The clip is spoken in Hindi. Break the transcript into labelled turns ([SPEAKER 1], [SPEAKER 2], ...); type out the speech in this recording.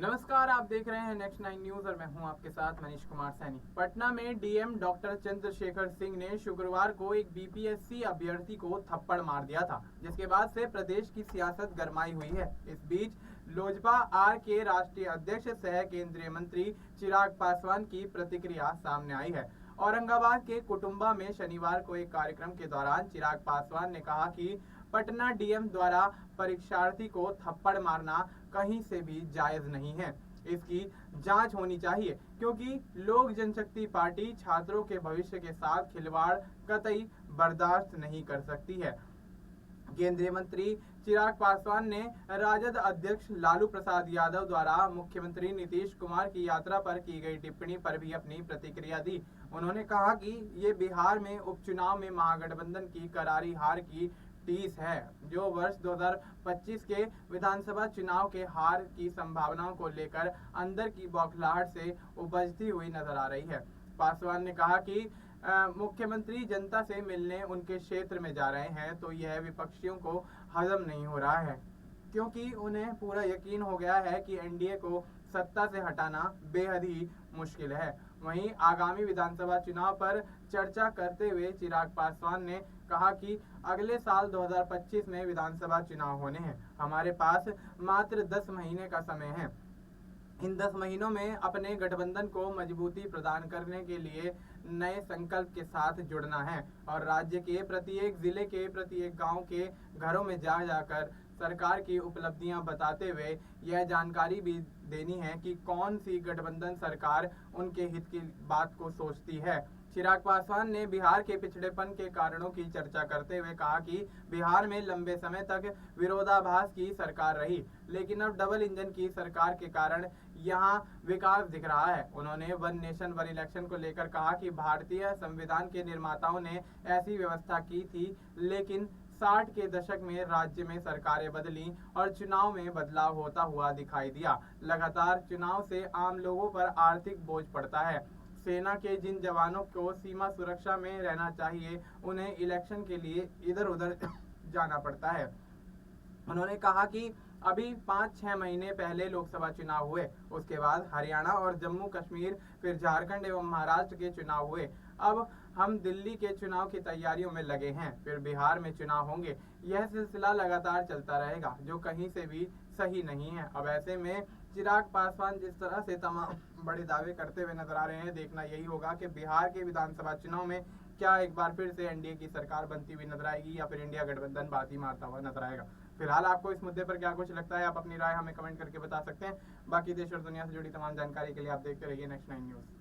[SPEAKER 1] नमस्कार, आप देख रहे हैं नेक्स्ट 9 न्यूज और मैं हूं आपके साथ मनीष कुमार सैनी। पटना में डीएम डॉक्टर चंद्रशेखर सिंह ने शुक्रवार को एक बीपीएससी अभ्यर्थी को थप्पड़ मार दिया था, जिसके बाद से प्रदेश की सियासत गरमाई हुई है। इस बीच लोजपा आर के राष्ट्रीय अध्यक्ष सह केंद्रीय मंत्री चिराग पासवान की प्रतिक्रिया सामने आई है। औरंगाबाद के कुटुंबा में शनिवार को एक कार्यक्रम के दौरान चिराग पासवान ने कहा कि पटना डीएम द्वारा परीक्षार्थी को थप्पड़ मारना कहीं से भी जायज नहीं है। इसकी जांच होनी चाहिए, क्योंकि लोक जनशक्ति पार्टी छात्रों के भविष्य के साथ खिलवाड़ कतई बर्दाश्त नहीं कर सकती है। केंद्रीय मंत्री चिराग पासवान ने राजद अध्यक्ष लालू प्रसाद यादव द्वारा मुख्यमंत्री नीतीश कुमार की यात्रा पर की गई टिप्पणी पर भी अपनी प्रतिक्रिया दी। उन्होंने कहा कि ये बिहार में उपचुनाव में महागठबंधन की करारी हार की टीस है, जो वर्ष 2025 के विधानसभा चुनाव के हार की संभावनाओं को लेकर अंदर की बौखलाहट से उपजती हुई नजर आ रही है। पासवान ने कहा कि मुख्यमंत्री जनता से मिलने उनके क्षेत्र में जा रहे हैं, तो यह विपक्षियों को हजम नहीं हो रहा है, क्योंकि उन्हें पूरा यकीन हो गया है कि एनडीए को सत्ता से हटाना बेहद ही मुश्किल है। वहीं आगामी विधानसभा चुनाव पर चर्चा करते हुए चिराग पासवान ने कहा कि अगले साल 2025 में विधानसभा चुनाव होने हैं। हमारे पास मात्र 10 महीने का समय है। इन 10 महीनों में अपने गठबंधन को मजबूती प्रदान करने के लिए नए संकल्प के साथ जुड़ना है और राज्य के प्रत्येक जिले के प्रत्येक गांव के घरों में जा जाकर सरकार की उपलब्धियां बताते हुए यह जानकारी भी देनी है कि कौन सी गठबंधन सरकार उनके हित की बात को सोचती है। चिराग पासवान ने बिहार के पिछड़ेपन के कारणों की चर्चा करते हुए कहा कि बिहार में लंबे समय तक विरोधाभास की सरकार रही, लेकिन अब डबल इंजन की सरकार के कारण यहाँ विकास दिख रहा है। उन्होंने वन नेशन वन इलेक्शन को लेकर कहा कि भारतीय संविधान के निर्माताओं ने ऐसी व्यवस्था की थी, लेकिन 60 के दशक में राज्य में सरकारें बदली और चुनाव में बदलाव होता हुआ दिखाई दिया। लगातार चुनाव से आम लोगों पर आर्थिक बोझ पड़ता है। सेना के जिन जवानों को सीमा सुरक्षा में रहना चाहिए, उन्हें इलेक्शन के लिए इधर उधर जाना पड़ता है। उन्होंने कहा कि अभी 5-6 महीने पहले लोकसभा चुनाव हुए, उसके बाद हरियाणा और जम्मू कश्मीर, फिर झारखंड एवं महाराष्ट्र के चुनाव हुए। अब हम दिल्ली के चुनाव की तैयारियों में लगे हैं, फिर बिहार में चुनाव होंगे। यह सिलसिला लगातार चलता रहेगा, जो कहीं से भी सही नहीं है। अब ऐसे में चिराग पासवान जिस तरह से तमाम बड़े दावे करते हुए नजर आ रहे हैं, देखना यही होगा कि बिहार के विधानसभा चुनाव में क्या एक बार फिर से एनडीए की सरकार बनती हुई नजर आएगी या फिर इंडिया गठबंधन बाजी मारता हुआ नजर आएगा। फिलहाल आपको इस मुद्दे पर क्या कुछ लगता है, आप अपनी राय हमें कमेंट करके बता सकते हैं। बाकी देश और दुनिया से जुड़ी तमाम जानकारी के लिए आप देखते रहिए नेक्स्ट 9 न्यूज।